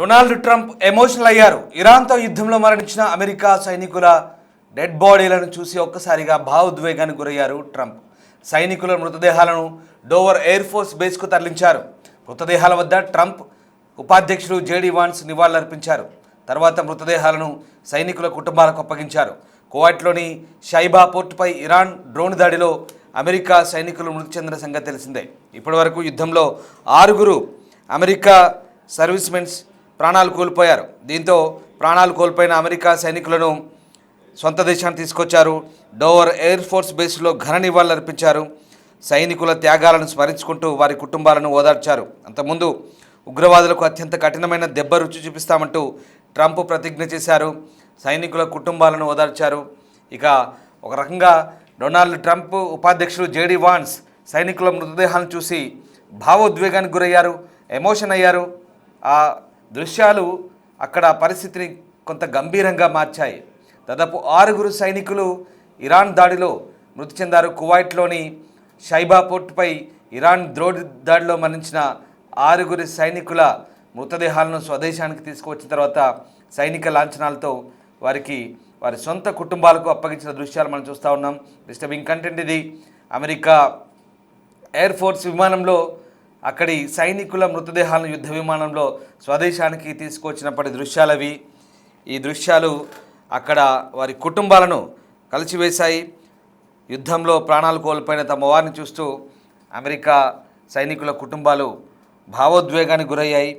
Donald Trump emotional అయ్యారు. ఇరాన్తో యుద్ధంలో మరణించిన అమెరికా సైనికుల డెడ్ బాడీలను చూసి ఒక్కసారిగా భావోద్వేగానికి గురయ్యారు ట్రంప్. సైనికుల మృతదేహాలను డోవర్ ఎయిర్ ఫోర్స్ బేస్కు తరలించారు. మృతదేహాల వద్ద ట్రంప్ ఉపాధ్యక్షుడు జేడీ వాన్స్ నివాళులర్పించారు. తర్వాత మృతదేహాలను సైనికుల కుటుంబాలకు అప్పగించారు. కువైట్లోని షైబా పోర్టుపై ఇరాన్ డ్రోన్ దాడిలో అమెరికా సైనికులు మృతి చెందిన సంగతి తెలిసిందే. ఇప్పటివరకు యుద్ధంలో 6 అమెరికా సర్వీస్మెన్స్ ప్రాణాలు కోల్పోయారు. దీంతో ప్రాణాలు కోల్పోయిన అమెరికా సైనికులను సొంత దేశాన్ని తీసుకొచ్చారు. డోవర్ ఎయిర్ ఫోర్స్ బేస్లో ఘన నివాళులు అర్పించారు. సైనికుల త్యాగాలను స్మరించుకుంటూ వారి కుటుంబాలను ఓదార్చారు. అంతకుముందు ఉగ్రవాదులకు అత్యంత కఠినమైన దెబ్బ రుచి చూపిస్తామంటూ ట్రంప్ ప్రతిజ్ఞ చేశారు. సైనికుల కుటుంబాలను ఓదార్చారు. ఇక ఒక రకంగా డొనాల్డ్ ట్రంప్ ఉపాధ్యక్షుడు జేడీ వాన్స్ సైనికుల మృతదేహాలను చూసి భావోద్వేగానికి గురయ్యారు, ఎమోషన్ అయ్యారు. ఆ దృశ్యాలు అక్కడ పరిస్థితిని కొంత గంభీరంగా మార్చాయి. దాదాపు 6 సైనికులు ఇరాన్ దాడిలో మృతి చెందారు. కువైట్లోని షైబా పోర్టుపై ఇరాన్ డ్రోన్ దాడిలో మరణించిన 6 సైనికుల మృతదేహాలను స్వదేశానికి తీసుకువచ్చిన తర్వాత సైనిక లాంఛనాలతో వారి సొంత కుటుంబాలకు అప్పగించిన దృశ్యాలు మనం చూస్తూ ఉన్నాం. డిస్టర్బింగ్ కంటెంట్ ఇది. అమెరికా ఎయిర్ ఫోర్స్ విమానంలో అక్కడి సైనికుల మృతదేహాలను యుద్ధ విమానంలో స్వదేశానికి తీసుకొచ్చినప్పటి దృశ్యాలవి. ఈ దృశ్యాలు అక్కడ వారి కుటుంబాలను కలిసివేశాయి. యుద్ధంలో ప్రాణాలు కోల్పోయిన తమ వారిని చూస్తూ అమెరికా సైనికుల కుటుంబాలు భావోద్వేగానికి గురయ్యాయి.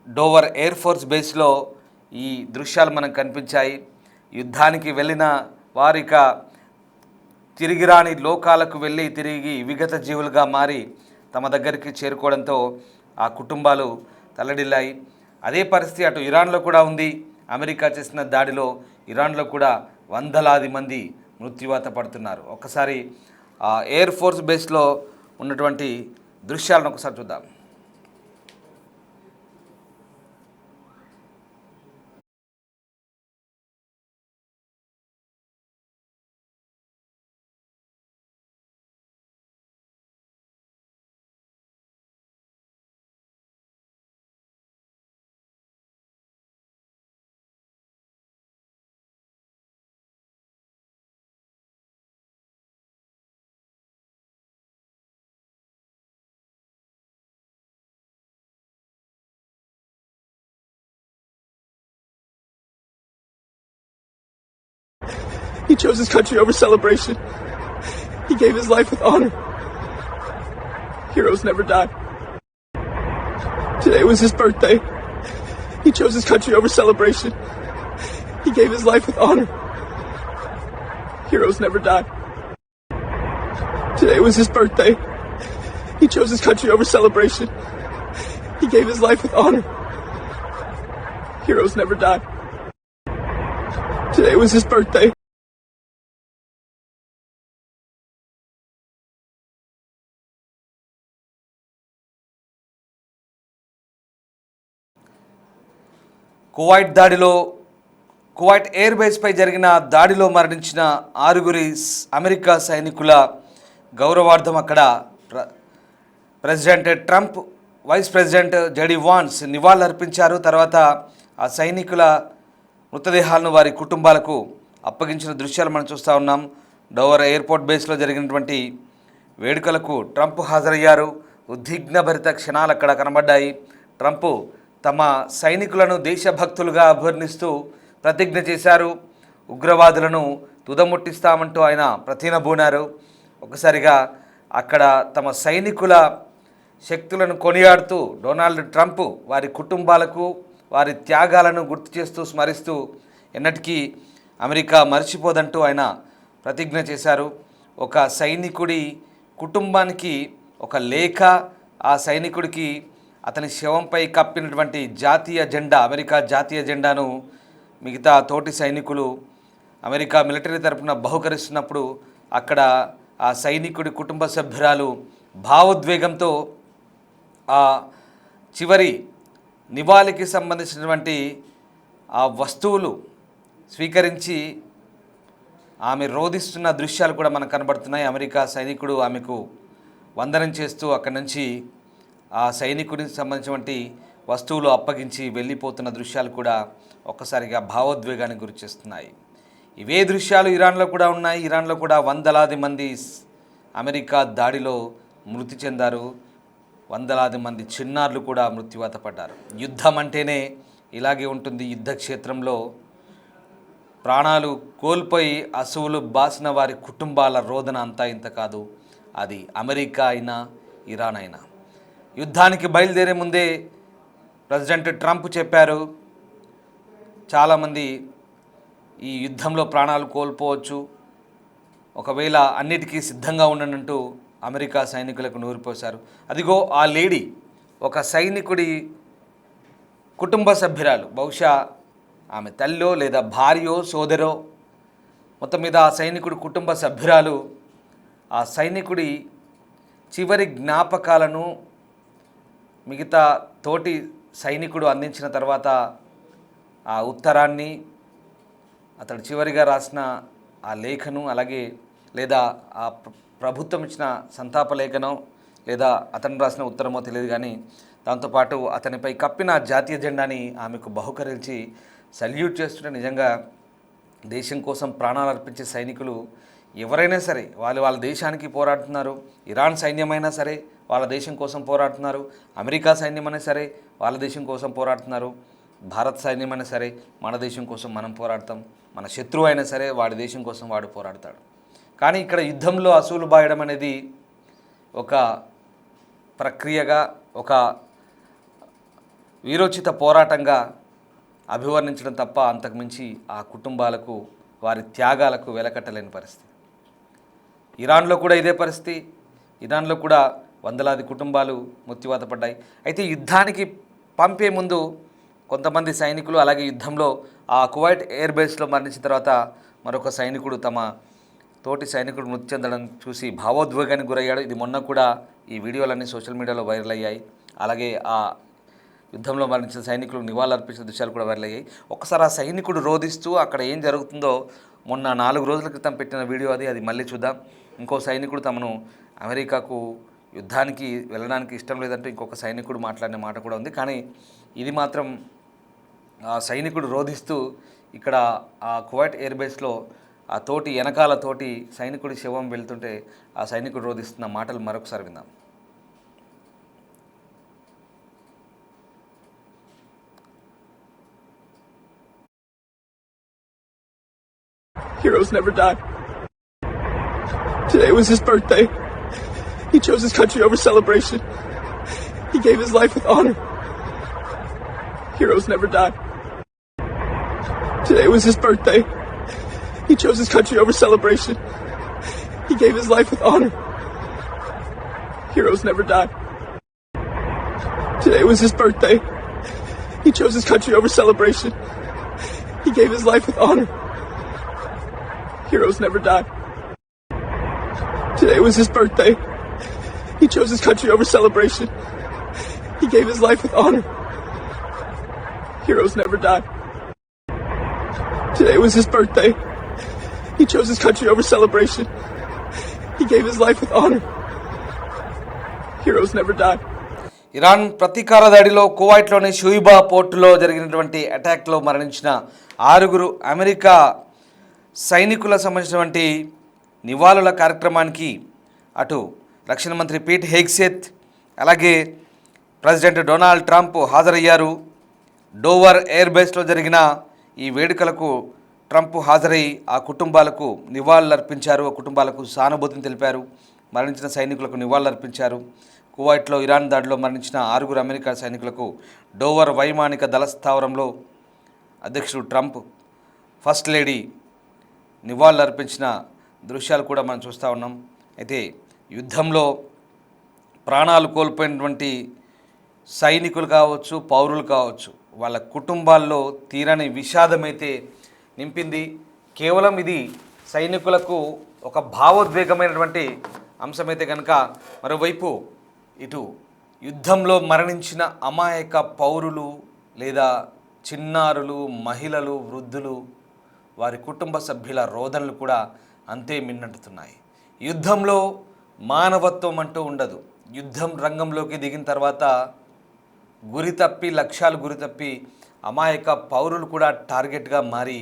డోవర్ ఎయిర్ ఫోర్స్ బేస్లో ఈ దృశ్యాలు మనకు కనిపించాయి. యుద్ధానికి వెళ్ళిన వారిక తిరిగి రాని లోకాలకు వెళ్ళి తిరిగి విగత జీవులుగా మారి తమ దగ్గరికి చేరుకోవడంతో ఆ కుటుంబాలు తల్లడిల్లాయి. అదే పరిస్థితి అటు ఇరాన్లో కూడా ఉంది. అమెరికా చేసిన దాడిలో ఇరాన్లో కూడా వందలాది మంది మృత్యువాత పడుతున్నారు. ఒక్కసారి ఆ ఎయిర్ ఫోర్స్ బేస్లో ఉన్నటువంటి దృశ్యాలను ఒకసారి చూద్దాం. He chose his country over celebration. He gave his life with honor. Heroes never die. Today was his birthday. He chose his country over celebration. He gave his life with honor. Heroes never die. Today was his birthday. He chose his country over celebration. He gave his life with honor. Heroes never die. Today was his birthday. Kuwait air బేస్పై జరిగిన దాడిలో మరణించిన 6 America సైనికుల గౌరవార్థం అక్కడ president Trump, vice president JD Vance నివాళులర్పించారు. తర్వాత ఆ సైనికుల మృతదేహాలను వారి కుటుంబాలకు అప్పగించిన దృశ్యాలు మనం చూస్తూ ఉన్నాం. డోవర్ ఎయిర్పోర్ట్ బేస్లో జరిగినటువంటి వేడుకలకు ట్రంప్ హాజరయ్యారు. ఉద్విగ్నభరిత క్షణాలు అక్కడ కనబడ్డాయి. ట్రంప్ తమ సైనికులను దేశభక్తులుగా అభివర్ణిస్తూ ప్రతిజ్ఞ చేశారు. ఉగ్రవాదులను తుదముట్టిస్తామంటూ ఆయన ప్రతినబూనారు. ఒకసారిగా అక్కడ తమ సైనికుల శక్తులను కొనియాడుతూ డొనాల్డ్ ట్రంప్ వారి కుటుంబాలకు వారి త్యాగాలను గుర్తు చేస్తూ స్మరిస్తూ ఎన్నటికీ అమెరికా మర్చిపోదంటూ ఆయన ప్రతిజ్ఞ చేశారు. ఒక సైనికుడి కుటుంబానికి ఒక లేఖ, ఆ సైనికుడికి అతని శవంపై కప్పినటువంటి జాతీయ జెండా, అమెరికా జాతీయ జెండాను మిగతా తోటి సైనికులు అమెరికా మిలిటరీ తరపున బహుకరిస్తున్నప్పుడు అక్కడ ఆ సైనికుడి కుటుంబ సభ్యురాలు భావోద్వేగంతో ఆ చివరి నివాళికి సంబంధించినటువంటి ఆ వస్తువులు స్వీకరించి ఆమె రోధిస్తున్న దృశ్యాలు కూడా మనకు కనబడుతున్నాయి. అమెరికా సైనికుడు ఆమెకు వందనం చేస్తూ అక్కడి నుంచి ఆ సైనికుడికి సంబంధించినటువంటి వస్తువులు అప్పగించి వెళ్ళిపోతున్న దృశ్యాలు కూడా ఒక్కసారిగా భావోద్వేగానికి గురిచేస్తున్నాయి. ఇవే దృశ్యాలు ఇరాన్లో కూడా ఉన్నాయి. ఇరాన్లో కూడా వందలాది మంది అమెరికా దాడిలో మృతి చెందారు. వందలాది మంది చిన్నారులు కూడా మృత్యువాత పడ్డారు. యుద్ధం అంటేనే ఇలాగే ఉంటుంది. యుద్ధ క్షేత్రంలో ప్రాణాలు కోల్పోయి అసువులు బాసిన వారి కుటుంబాల రోదన అంతా ఇంత కాదు. అది అమెరికా అయినా ఇరాన్ అయినా. యుద్ధానికి బయలుదేరే ముందే ప్రెసిడెంట్ ట్రంప్ చెప్పారు, చాలామంది ఈ యుద్ధంలో ప్రాణాలు కోల్పోవచ్చు, ఒకవేళ అన్నిటికీ సిద్ధంగా ఉండనంటూ అమెరికా సైనికులకు నూరిపోశారు. అదిగో ఆ లేడీ, ఒక సైనికుడి కుటుంబ సభ్యురాలు, బహుశా ఆమె తల్లో లేదా భార్యో సోదరో, మొత్తం మీద ఆ సైనికుడి కుటుంబ సభ్యురాలు ఆ సైనికుడి చివరి జ్ఞాపకాలను మిగతా తోటి సైనికుడు అందించిన తర్వాత ఆ ఉత్తరాన్ని, అతడు చివరిగా రాసిన ఆ లేఖను, అలాగే లేదా ఆ ప్రభుత్వం ఇచ్చిన సంతాప లేఖనం లేదా అతను రాసిన ఉత్తరమో తెలియదు, కానీ దాంతోపాటు అతనిపై కప్పిన జాతీయ జెండాని ఆమెకు బహుకరించి సల్యూట్ చేస్తుంటే నిజంగా దేశం కోసం ప్రాణాలు అర్పించే సైనికులు ఎవరైనా సరే వాళ్ళ దేశానికి పోరాడుతున్నారు. ఇరాన్ సైన్యమైనా సరే వాళ్ళ దేశం కోసం పోరాడుతున్నారు. అమెరికా సైన్యమైనా సరే వాళ్ళ దేశం కోసం పోరాడుతున్నారు. భారత సైన్యమైనా సరే మన దేశం కోసం మనం పోరాడతాం. మన శత్రువు అయినా సరే వాడి దేశం కోసం వాడు పోరాడతాడు. కానీ ఇక్కడ యుద్ధంలో అసూలు బాయడం అనేది ఒక ప్రక్రియగా, ఒక వీరోచిత పోరాటంగా అభివర్ణించడం తప్ప అంతకుమించి ఆ కుటుంబాలకు వారి త్యాగాలకు వెలకట్టలేని పరిస్థితి. ఇరాన్లో కూడా ఇదే పరిస్థితి. ఇరాన్లో కూడా వందలాది కుటుంబాలు మృత్యువాత పడ్డాయి. అయితే యుద్ధానికి పంపే ముందు కొంతమంది సైనికులు, అలాగే యుద్ధంలో ఆ కువైట్ ఎయిర్ బేస్లో మరణించిన తర్వాత మరొక సైనికుడు తమ తోటి సైనికుడు మృతి చెందడం చూసి భావోద్వేగానికి గురయ్యాడు. ఇది మొన్న కూడా ఈ వీడియోలన్నీ సోషల్ మీడియాలో వైరల్ అయ్యాయి. అలాగే ఆ యుద్ధంలో మరణించిన సైనికులు నివాళులర్పించిన దృశ్యాలు కూడా వైరల్ అయ్యాయి. ఒకసారి ఆ సైనికుడు రోధిస్తూ అక్కడ ఏం జరుగుతుందో మొన్న 4 రోజుల క్రితం పెట్టిన వీడియో అది మళ్ళీ చూద్దాం. ఇంకో సైనికుడు తమను అమెరికాకు యుద్ధానికి వెళ్ళడానికి ఇష్టం లేదంటూ ఇంకొక సైనికుడు మాట్లాడిన మాట కూడా ఉంది. కానీ ఇది మాత్రం ఆ సైనికుడు రోధిస్తూ ఇక్కడ ఆ కువైట్ ఎయిర్ బేస్లో ఆ వెనకాల తోటి సైనికుడి శవం వెళ్తుంటే ఆ సైనికుడు రోధిస్తున్న మాటలు మరొకసారి విందాం. Heroes never die. Today was his birthday. He chose his country over celebration. He gave his life with honor. Heroes never die. Today was his birthday. He chose his country over celebration. He gave his life with honor. Heroes never die. Today was his birthday. He chose his country over celebration. He gave his life with honor. Heroes never die. Today was his birthday. He chose his country over celebration. He gave his life with honor. Heroes never die. Today was his birthday. He chose his country over celebration. He gave his life with honor. Heroes never die. Iran ప్రతీకార దాడిలో కువైట్లోని షుయిబా పోర్టులో జరిగినటువంటి అటాక్లో మరణించిన 6 America సైనికులకు సంబంధించినటువంటి నివాళుల కార్యక్రమానికి అటు రక్షణ మంత్రి పీట్ హెగ్సెత్, అలాగే ప్రెసిడెంట్ డొనాల్డ్ ట్రంప్ హాజరయ్యారు. డోవర్ ఎయిర్ బేస్లో జరిగిన ఈ వేడుకలకు ట్రంప్ హాజరై ఆ కుటుంబాలకు నివాళులర్పించారు. ఆ కుటుంబాలకు సానుభూతిని తెలిపారు. మరణించిన సైనికులకు నివాళులర్పించారు. కువైట్లో ఇరాన్ దాడిలో మరణించిన 6 అమెరికా సైనికులకు డోవర్ వైమానిక దళ స్థావరంలో అధ్యక్షుడు ట్రంప్, ఫస్ట్ లేడీ నివాళులర్పించిన దృశ్యాలు కూడా మనం చూస్తూ ఉన్నాం. అయితే యుద్ధంలో ప్రాణాలు కోల్పోయినటువంటి సైనికులు కావచ్చు, పౌరులు కావచ్చు, వాళ్ళ కుటుంబాల్లో తీరని విషాదమైతే నింపింది. కేవలం ఇది సైనికులకు ఒక భావోద్వేగమైనటువంటి అంశమైతే కనుక, మరోవైపు ఇటు యుద్ధంలో మరణించిన అమాయక పౌరులు లేదా చిన్నారులు, మహిళలు, వృద్ధులు, వారి కుటుంబ సభ్యుల రోదనలు కూడా అంతే మిన్నట్టుతున్నాయి. యుద్ధంలో మానవత్వం అంటూ ఉండదు. యుద్ధం రంగంలోకి దిగిన తర్వాత గురి తప్పి లక్ష్యాలు గురి తప్పి అమాయక పౌరులు కూడా టార్గెట్గా మారి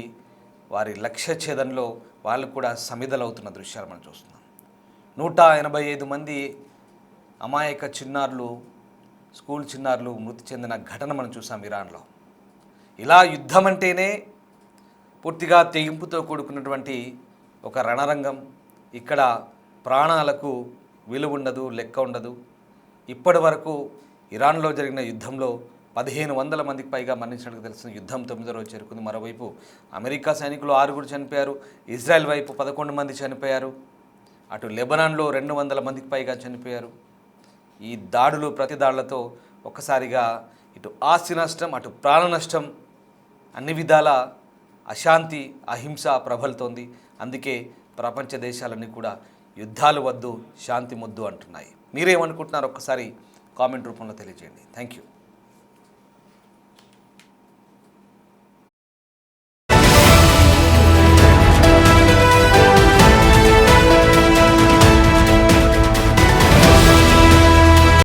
వారి లక్ష్య ఛేదనలో వాళ్ళు కూడా సమిధలవుతున్న దృశ్యాలు మనం చూస్తున్నాం. 185 మంది అమాయక చిన్నారులు, స్కూల్ చిన్నారులు మృతి చెందిన ఘటన మనం చూసాం ఇరాన్లో. ఇలా యుద్ధం అంటేనే పూర్తిగా తెగింపుతో కూడుకున్నటువంటి ఒక రణరంగం. ఇక్కడ ప్రాణాలకు విలువ ఉండదు, లెక్క ఉండదు. ఇప్పటి వరకు ఇరాన్లో జరిగిన యుద్ధంలో 1500 మందికి పైగా మరణించినట్టు తెలుస్తుంది. యుద్ధం 9వ రోజు చేరుకుంది. మరోవైపు అమెరికా సైనికులు 6 చనిపోయారు. ఇజ్రాయెల్ వైపు 11 మంది చనిపోయారు. అటు లెబనాన్లో 200 మందికి పైగా చనిపోయారు. ఈ దాడులు ప్రతి దాడులతో ఒక్కసారిగా ఇటు ఆస్తి నష్టం, అటు ప్రాణ నష్టం, అన్ని విధాల అశాంతి, అహింస ప్రబలుతోంది. అందుకే ప్రపంచ దేశాలన్నీ కూడా యుద్ధాలు వద్దు, శాంతి ముద్దు అంటున్నాయి. మీరేమనుకుంటున్నారు? ఒక్కసారి కామెంట్ రూపంలో తెలియజేయండి. Thank you.